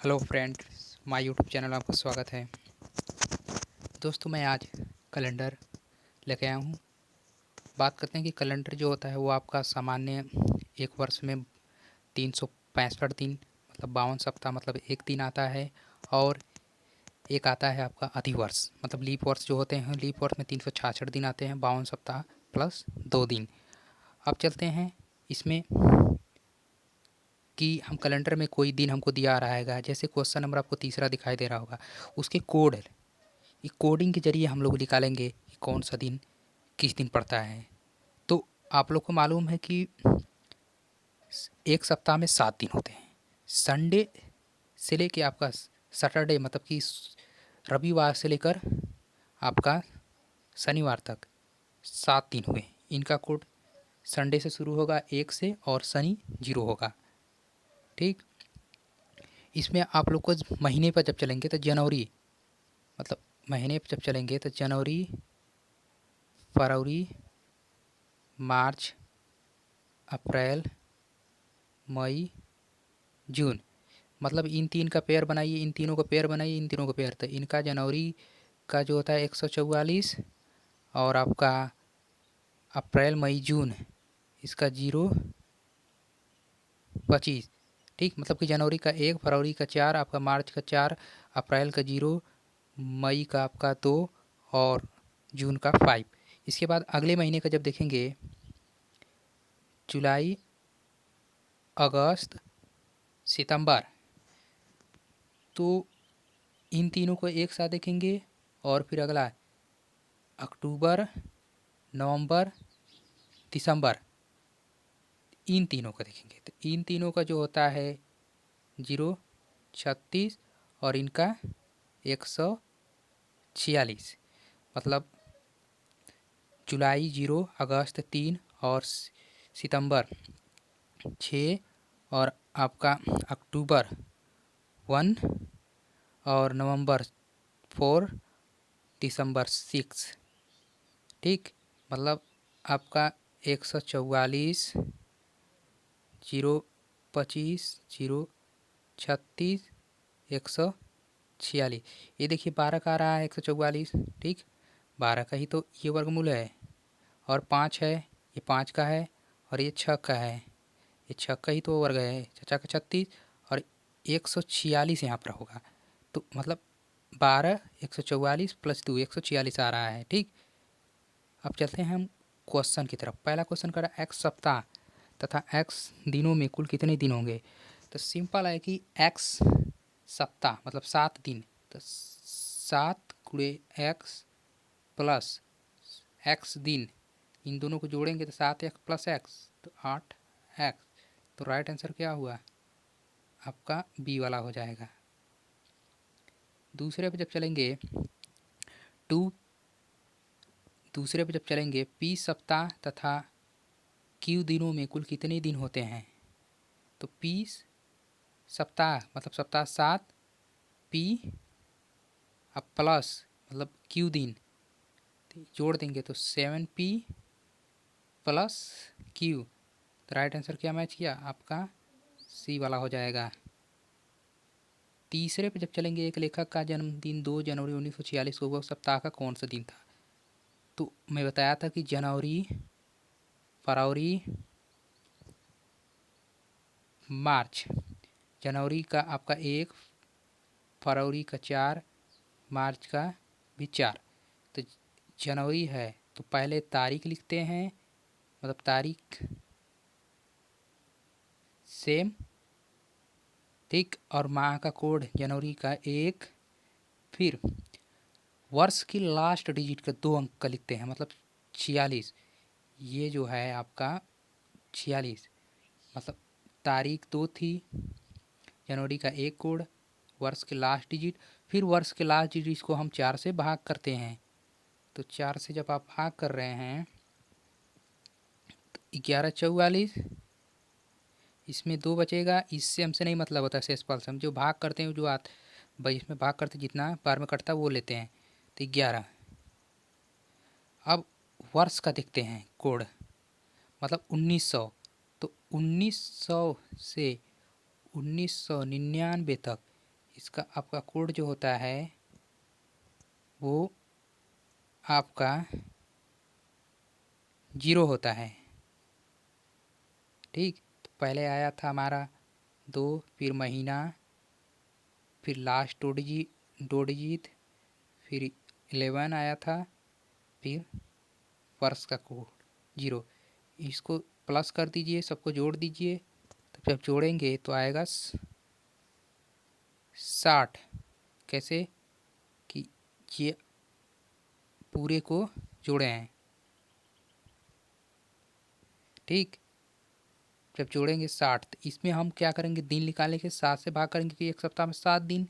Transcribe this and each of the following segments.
Hello friends, my YouTube channel में आपका स्वागत है। दोस्तों, मैं आज कैलेंडर लेके आया हूँ। बात करते हैं कि कैलेंडर जो होता है वो आपका सामान्य एक वर्ष में 365 दिन मतलब 52 सप्ताह मतलब एक दिन आता है। और एक आता है आपका अधिवर्ष मतलब लीप वर्ष जो होते हैं। लीप वर्ष में 366 दिन आते हैं, 52 सप्ताह प्लस 2 दिन। अब चलते हैं इसमें कि हम कैलेंडर में कोई दिन हमको दिया आ रहा है, जैसे क्वेश्चन नंबर आपको तीसरा दिखाई दे रहा होगा, उसके कोड ये कोडिंग के ज़रिए हम लोग निकालेंगे कि कौन सा दिन किस दिन पड़ता है। तो आप लोग को मालूम है कि एक सप्ताह में 7 दिन होते हैं। संडे से लेके आपका सैटरडे मतलब कि रविवार से लेकर आपका शनिवार तक 7 दिन हुए। इनका कोड संडे से शुरू होगा 1 से और शनि 0 होगा। ठीक, इसमें आप लोग को महीने पर जब चलेंगे तो जनवरी मतलब महीने पर जब चलेंगे तो जनवरी, फरवरी, मार्च, अप्रैल, मई, जून मतलब इन तीन का पेयर बनाइए, इन तीनों का पेयर बनाइए, इन तीनों का पेयर। तो इनका जनवरी का जो होता है 144 और आपका अप्रैल, मई, जून इसका 0, 25। ठीक, मतलब कि जनवरी का 1, फरवरी का 4, आपका मार्च का 4, अप्रैल का 0, मई का आपका 2 और जून का 5। इसके बाद अगले महीने का जब देखेंगे जुलाई, अगस्त, सितंबर, तो इन तीनों को एक साथ देखेंगे। और फिर अगला अक्टूबर, नवंबर, दिसंबर, इन तीनों का देखेंगे। तो इन तीनों का जो होता है 0, 36 और इनका 146 मतलब जुलाई 0, अगस्त 3 और सितंबर 6 और आपका अक्टूबर 1 और नवंबर 4, दिसंबर 6। ठीक, मतलब आपका 144, 0, 25, 0, 36, 146। ये देखिए 12 का आ रहा है 144। ठीक, 12 का ही तो ये वर्गमूल है। और 5 है, ये 5 का है। और ये 6 का है, ये 6 का ही तो वर्ग है। 6 का 36 और 146 यहाँ पर होगा। तो मतलब 12, 144 प्लस 2, 146 आ रहा है। ठीक, अब चलते हैं हम क्वेश्चन की तरफ। पहला क्वेश्चन कर रहा है एक्स सप्ताह तथा एक्स दिनों में कुल कितने दिन होंगे। तो सिंपल है कि एक्स सप्ताह मतलब 7 दिन, तो 7 गुणे एक्स प्लस एक्स दिन, इन दोनों को जोड़ेंगे तो 7x प्लस एक्स तो 8x। तो राइट आंसर क्या हुआ आपका बी वाला हो जाएगा। दूसरे पे जब चलेंगे टू दूसरे पे जब चलेंगे पी सप्ताह तथा क्यू दिनों में कुल कितने दिन होते हैं। तो पी सप्ताह मतलब सप्ताह 7, पी अब प्लस मतलब क्यू दिन, तो जोड़ देंगे तो 7p प्लस क्यू। तो राइट आंसर क्या मैच किया आपका सी वाला हो जाएगा। तीसरे पे जब चलेंगे एक लेखक का जन्मदिन 2 जनवरी 1946 को, वह सप्ताह का कौन सा दिन था। तो मैं बताया था कि जनवरी, फरवरी, मार्च। जनवरी का आपका 1, फरवरी का 4, मार्च का भी 4। तो जनवरी है तो पहले तारीख लिखते हैं, मतलब तारीख सेम। ठीक, और माह का कोड जनवरी का 1। फिर वर्ष की लास्ट डिजिट का 2 अंक का लिखते हैं मतलब 46। ये जो है आपका 46 मतलब तारीख 2 थी, जनवरी का 1 कोड, वर्ष के लास्ट डिजिट। फिर वर्ष के लास्ट डिजिट को हम 4 से भाग करते हैं। तो 4 से जब आप भाग कर रहे हैं तो 11, 44, इसमें 2 बचेगा। इससे हमसे नहीं मतलब होता शेषफल से, हम जो भाग करते हैं जो भाई इसमें भाग करते जितना बार में कटता वो लेते हैं। तो 11। अब वर्ष का देखते हैं कोड मतलब 1900। तो 1900 से 1999 तक इसका आपका कोड जो होता है वो आपका 0 होता है। ठीक, तो पहले आया था हमारा 2, फिर महीना, फिर लास्ट दो डिजिट, फिर 11 आया था, फिर वर्ष का कोड 0। इसको प्लस कर दीजिए, सबको जोड़ दीजिए, तो जब जोड़ेंगे तो आएगा 60। कैसे कि ये पूरे को जोड़े हैं। ठीक, जब जोड़ेंगे 60 तो इसमें हम क्या करेंगे, दिन निकालेंगे के 7 से भाग करेंगे कि एक सप्ताह में 7 दिन।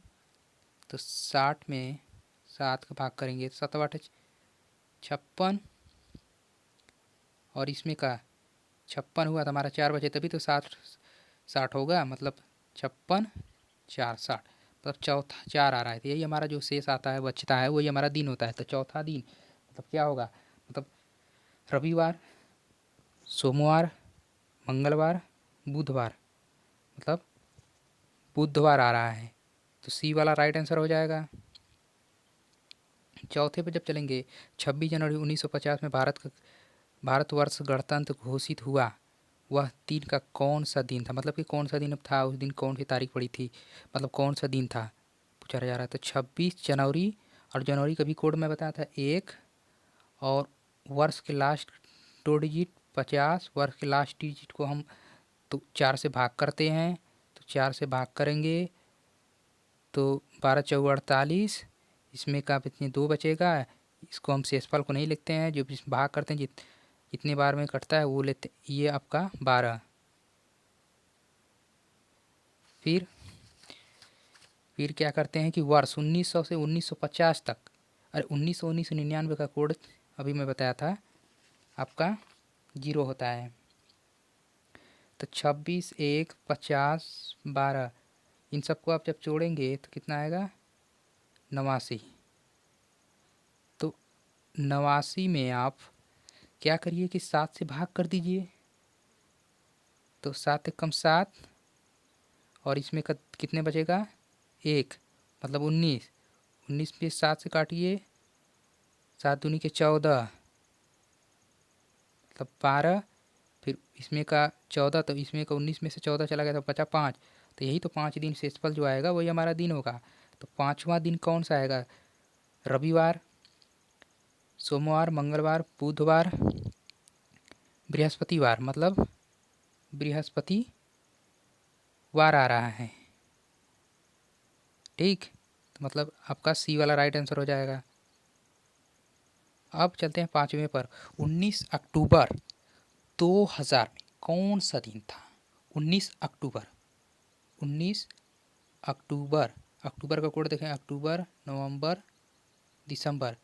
तो 60 में 7 का भाग करेंगे, 7 8 56, और इसमें का 56 हुआ तो हमारा 4 बचे, तभी तो 60 होगा। मतलब 56 4 60, मतलब चौथा 4 आ रहा है, तो यही हमारा जो शेष आता है बचता है वही हमारा दिन होता है। तो चौथा दिन मतलब क्या होगा, मतलब रविवार, सोमवार, मंगलवार, बुधवार, मतलब बुधवार आ रहा है। तो सी वाला राइट आंसर हो जाएगा। चौथे पे जब चलेंगे, 26 जनवरी 1950 में भारतवर्ष गणतंत्र घोषित हुआ, वह दिन का कौन सा दिन था। मतलब कि कौन सा दिन था, उस दिन कौन सी तारीख पड़ी थी, मतलब कौन सा दिन था पूछा जा रहा है। तो 26 जनवरी, और जनवरी का भी कोड मैं बताया था 1, और वर्ष के लास्ट दो डिजिट 50, वर्ष के लास्ट डिजिट को हम तो 4 से भाग करते हैं, तो 4 से भाग करेंगे तो 12 चौके 48, इसमें का इतने 2 बचेगा। इसको हम शेषफल को नहीं लिखते हैं, जो भाग करते हैं जितने बार में कटता है वो लेते, ये आपका 12। फिर क्या करते हैं कि वर्ष 1900 से 1950 तक, अरे 1999 का कोड अभी मैं बताया था आपका 0 होता है। तो 26 1 50 12, इन सबको आप जब जोड़ेंगे तो कितना आएगा 89। तो 89 में आप क्या करिए कि 7 से भाग कर दीजिए, तो 7 एक कम 7, और इसमें कितने बचेगा 1, मतलब 19। 19 में 7 से काटिए, 7 दूनी के 14, मतलब 12, फिर इसमें का 14, तो इसमें का 19 में से 14 चला गया तो बचा 5। तो यही तो 5 दिन शेषफल जो आएगा वही हमारा दिन होगा। तो 5वां दिन कौन सा आएगा, रविवार, सोमवार, मंगलवार, बुधवार, बृहस्पतिवार, मतलब बृहस्पतिवार आ रहा है। ठीक, तो मतलब आपका सी वाला राइट आंसर हो जाएगा। अब चलते हैं 5वें पर। 19 अक्टूबर 2000 में कौन सा दिन था। 19 अक्टूबर, 19 अक्टूबर, अक्टूबर का कोड देखें, अक्टूबर, नवंबर, दिसंबर,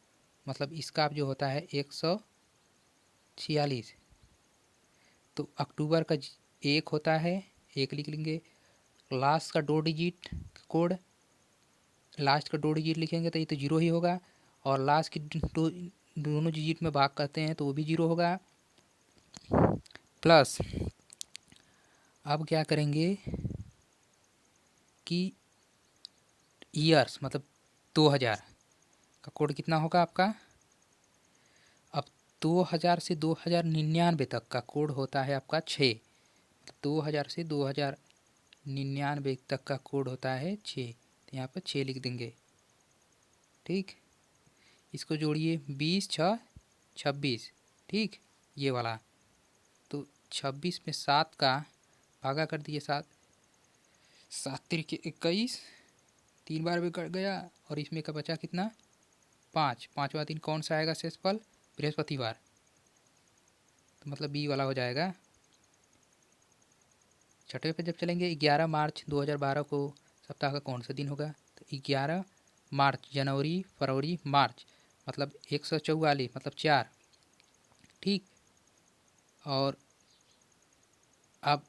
मतलब इसका आप जो होता है 146। तो अक्टूबर का 1 होता है, 1 लिख लेंगे। लास्ट का 2 डिजिट कोड, लास्ट का 2 डिजिट लिखेंगे तो ये तो 0 ही होगा, और लास्ट की दोनों डिजिट में भाग करते हैं तो वो भी 0 होगा। प्लस अब क्या करेंगे कि ईयर्स, मतलब 2000 का कोड कितना होगा आपका। अब 2000 से 2099 तक का कोड होता है आपका 6। 2000 से 2099 तक का कोड होता है 6, तो यहाँ पर 6 लिख देंगे। ठीक, इसको जोड़िए, 20 6 26। ठीक, ये वाला, तो 26 में 7 का भागा कर दिए, 7 7 तिरके 21, 3 बार भी कट गया, और इसमें का बचा कितना 5। 5वां दिन कौन सा आएगा शेषफल, बृहस्पतिवार, तो मतलब बी वाला हो जाएगा। छठवें पे जब चलेंगे, 11 मार्च 2012 को सप्ताह का कौन सा दिन होगा। तो 11 मार्च, जनवरी, फरवरी, मार्च, मतलब 144, मतलब 4। ठीक, और अब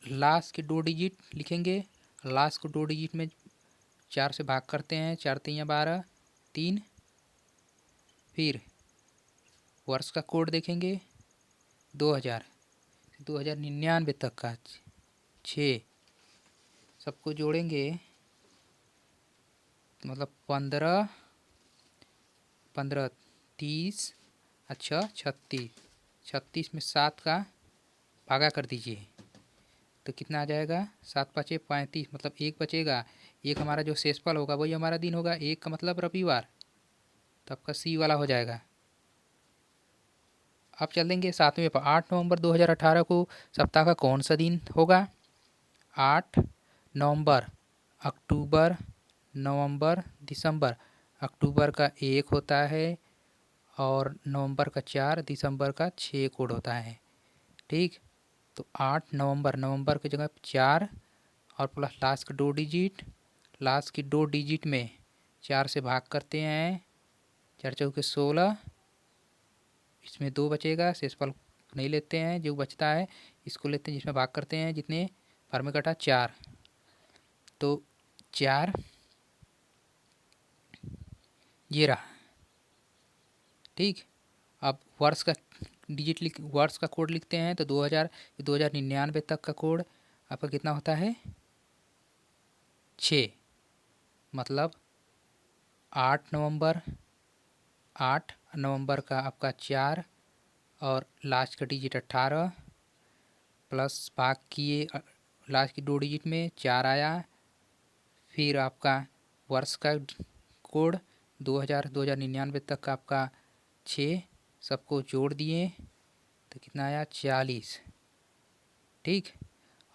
लास्ट के 2 डिजिट लिखेंगे, लास्ट को 2 डिजिट में 4 से भाग करते हैं, 4 3 12, 3। फिर वर्ष का कोड देखेंगे 2000 से 2099 तक का 6, सबको जोड़ेंगे तो मतलब 15, 15, 30, अच्छा 36, 36 में 7 का भागा कर दीजिए तो कितना आ जाएगा, 7 पचे 35, मतलब एक बचेगा। एक हमारा जो शेषफल होगा वही हमारा दिन होगा, एक का मतलब रविवार, तो आपका सी वाला हो जाएगा। अब चल देंगे 7वें पर। 8 नवंबर 2018 को सप्ताह का कौन सा दिन होगा? 8 नवंबर, अक्टूबर, नवंबर, दिसंबर। अक्टूबर का 1 होता है और नवंबर का 4, दिसंबर का 6 कोड होता है। ठीक, तो 8 नवंबर, नवंबर की जगह 4 और प्लस लास्ट का 2 डिजिट, लास्ट की 2 डिजिट में 4 से भाग करते हैं, 4 चौके 16, इसमें 2 बचेगा, शेषफल नहीं लेते हैं, जो बचता है इसको लेते हैं, जिसमें भाग करते हैं, जितने भर में कटा 4, तो 4 ये रहा। ठीक, अब वर्ष का डिजिट वर्ष का कोड लिखते हैं तो 2099 तक का कोड आपका कितना होता है? 6, मतलब 8 नवंबर, 8 नवंबर का आपका 4 और लास्ट का डिजिट 18 प्लस भाग किए लास्ट की 2 डिजिट में 4 आया, फिर आपका वर्ष का कोड 2099 तक का आपका 6, सबको जोड़ दिए तो कितना आया? 40। ठीक,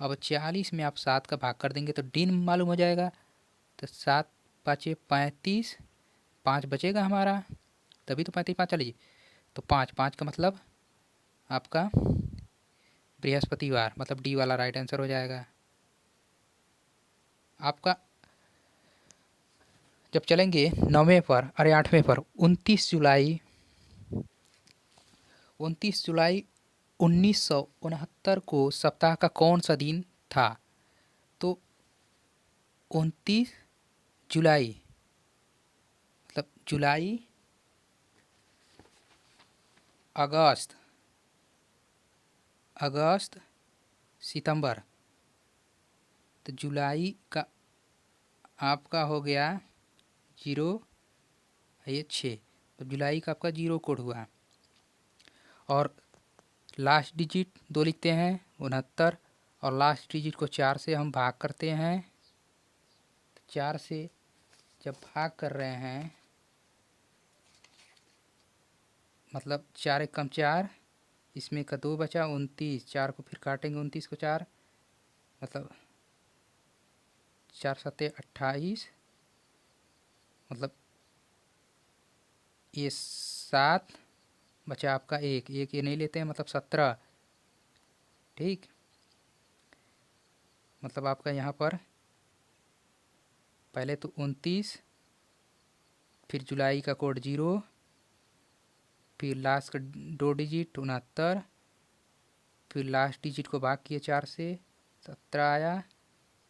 अब 40 में आप 7 का भाग कर देंगे तो दिन मालूम हो जाएगा, तो 7 पाँचे 35, 5 बचेगा हमारा, तभी तो 35 5 चलिए, तो 5 5 का मतलब आपका बृहस्पतिवार, मतलब डी वाला राइट आंसर हो जाएगा आपका। जब चलेंगे 9वें पर, अरे 8वें पर, 29 जुलाई 1969 को सप्ताह का कौन सा दिन था? तो 29 जुलाई, मतलब जुलाई, अगस्त, अगस्त, सितंबर, तो जुलाई का आपका हो गया 0, ये 6, तो जुलाई का आपका 0 कोड हुआ। और लास्ट डिजिट 2 लिखते हैं 69, और लास्ट डिजिट को 4 से हम भाग करते हैं, 4 से जब भाग कर रहे हैं मतलब 4 एक कम 4, इसमें का 2 बचा 29, 4 को फिर काटेंगे 29 को 4, मतलब 4 सत्ते 28, मतलब ये 7 बचा आपका 1, ये नहीं लेते हैं, मतलब 17। ठीक, मतलब आपका यहाँ पर पहले तो 29, फिर जुलाई का कोड 0, फिर लास्ट का 2 डिजिट 69, फिर लास्ट डिजिट को भाग किए 4 से, 17 आया,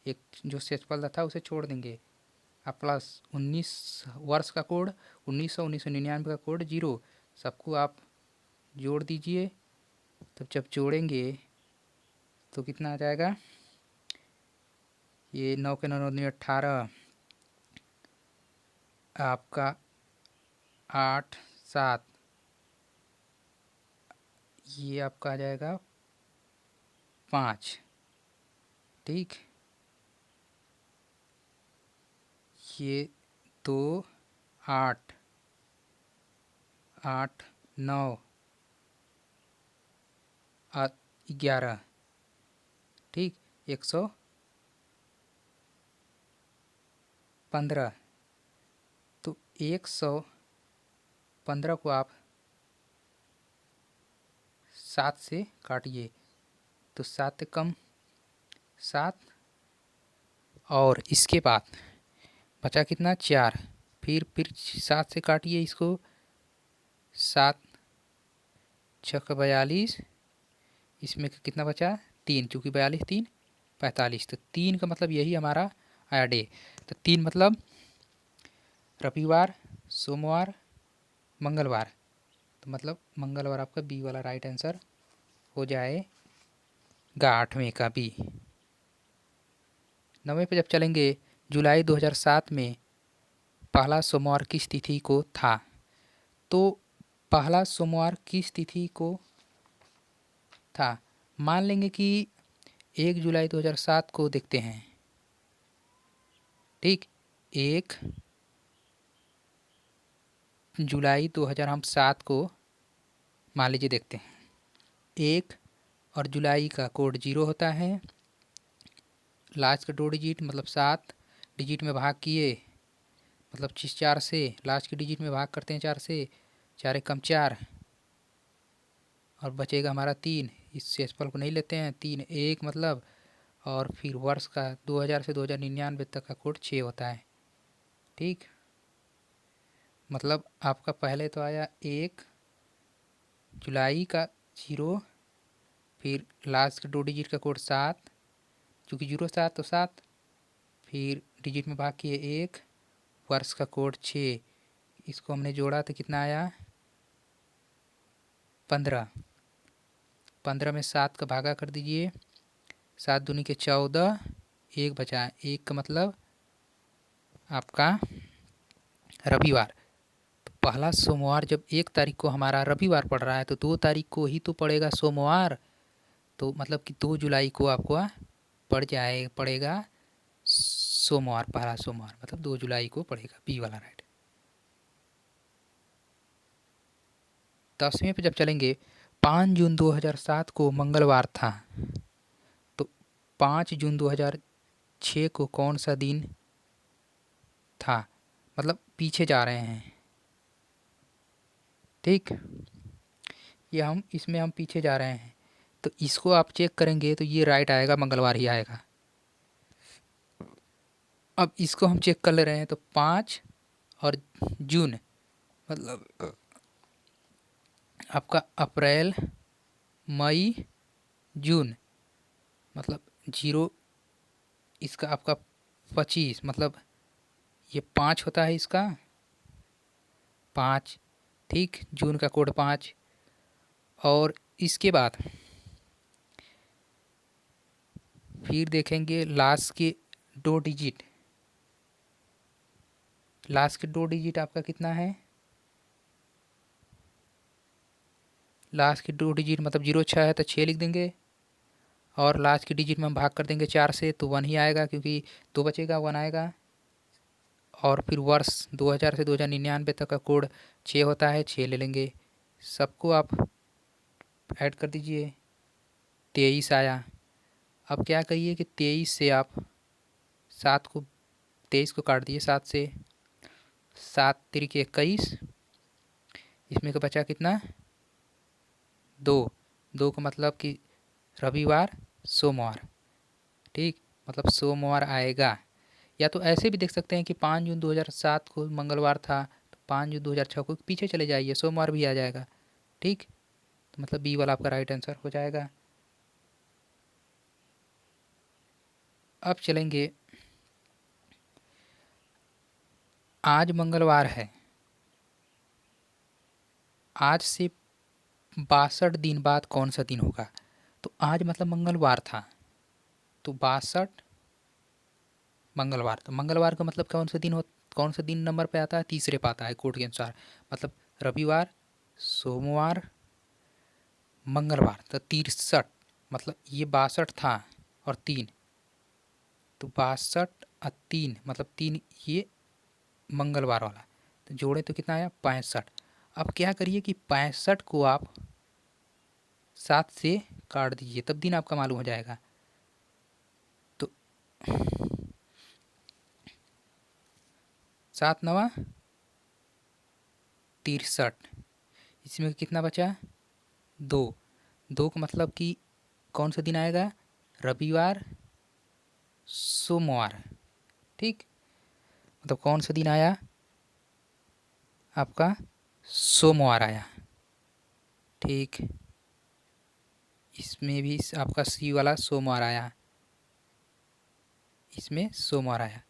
एक जो शेषफल था उसे छोड़ देंगे, अब प्लस 19 वर्ष का कोड 1999 का कोड 0, सबको आप जोड़ दीजिए, तब जब जोड़ेंगे तो कितना आ जाएगा? ये 9 के 9 9 18, आपका 8 7, ये आपका आ जाएगा 5। ठीक, ये 2 8 8 9 11। ठीक, 115, तो 115 को आप 7 से काटिए तो 7 कम 7, और इसके बाद बचा कितना? 4, फिर 7 से काटिए इसको, 7 6 42, इसमें कितना बचा? 3, चूँकि 42 3 45, तो 3 का मतलब यही हमारा आया डे, तो 3 मतलब रविवार, सोमवार, मंगलवार, तो मतलब मंगलवार आपका बी वाला राइट आंसर हो जाएगा, 8वें का बी। 9वें पे जब चलेंगे, जुलाई 2007 में पहला सोमवार किस तिथि को था? तो पहला सोमवार किस तिथि को था? मान लेंगे कि 1 जुलाई 2007 को देखते हैं। ठीक, 1 जुलाई 2007 को मान लीजिए देखते हैं। 1 और जुलाई का कोड 0 होता है। लास्ट का 2 डिजिट मतलब 7 डिजिट में भाग किए मतलब 4 से लास्ट के डिजिट में भाग करते हैं 4 से, 4 एक कम 4 और बचेगा हमारा 3। इस शेषफल को नहीं लेते हैं, 3 1 मतलब, और फिर वर्ष का 2000 से 2099 तक का कोड 6 होता है। ठीक, मतलब आपका पहले तो आया 1 जुलाई का 0, फिर लास्ट के 2 डिजिट का कोड 7, चूँकि 07 तो 7, फिर डिजिट में भाग किए 1, वर्ष का कोड 6, इसको हमने जोड़ा तो कितना आया 15। 15 में 7 का भागा कर दीजिए, 7 दूनी के 14, 1 बचा, 1 का मतलब आपका रविवार। तो पहला सोमवार जब 1 तारीख को हमारा रविवार पड़ रहा है तो 2 तारीख को ही तो पड़ेगा सोमवार। तो मतलब कि 2 जुलाई को आपको पड़ेगा सोमवार, पहला सोमवार मतलब 2 जुलाई को पड़ेगा, बी वाला राइट। 10वें पे जब चलेंगे, 5 जून 2007 को मंगलवार था। तो 5 जून 2006 को कौन सा दिन था? मतलब पीछे जा रहे हैं। ठीक, ये हम इसमें हम पीछे जा रहे हैं तो इसको आप चेक करेंगे तो ये राइट आएगा, मंगलवार ही आएगा। अब इसको हम चेक कर ले रहे हैं तो 5 और जून मतलब आपका अप्रैल मई जून मतलब 0, इसका आपका 25 मतलब ये 5 होता है इसका 5। ठीक, जून का कोड 5। और इसके बाद फिर देखेंगे लास्ट के 2 डिजिट, लास्ट के 2 डिजिट आपका कितना है? लास्ट के 2 डिजिट मतलब 06 है तो 6 लिख देंगे, और लास्ट के डिजिट में हम भाग कर देंगे 4 से तो 1 ही आएगा, क्योंकि 2 बचेगा 1 आएगा। और फिर वर्ष 2000 से 2099 तक का कोड 6 होता है, 6 ले लेंगे। सबको आप ऐड कर दीजिए, 23 आया। अब क्या करिए कि 23 से आप 7 को 23 को काट दिए 7 से, 7 तिरिक 21, इसमें का बचा कितना 2, 2 का मतलब कि रविवार सोमवार। ठीक, मतलब सोमवार आएगा। या तो ऐसे भी देख सकते हैं कि 5 जून 2007 को मंगलवार था तो 5 जून 2006 को पीछे चले जाइए, सोमवार भी आ जाएगा। ठीक, तो मतलब बी वाला आपका राइट आंसर हो जाएगा। अब चलेंगे, आज मंगलवार है, आज से 62 दिन बाद कौन सा दिन होगा? तो आज मतलब मंगलवार था तो 62 मंगलवार, तो मंगलवार का मतलब कौन सा दिन नंबर पे आता है? तीसरे पे आता है कोड के अनुसार। मतलब रविवार सोमवार मंगलवार तो 63, मतलब ये 62 था और 3, तो 62 और 3 मतलब 3 ये मंगलवार वाला, तो जोड़े तो कितना आया 65। अब क्या करिए कि 65 को आप 7 से काट दीजिए, तब दिन आपका मालूम हो जाएगा। तो 7 नवा 63, इसमें कितना बचा 2, 2 का मतलब कि कौन सा दिन आएगा? रविवार सोमवार। ठीक, मतलब कौन सा दिन आया आपका? सोमवार आया। ठीक, इसमें भी आपका सी वाला सोमवार आया, इसमें सोमवार आया।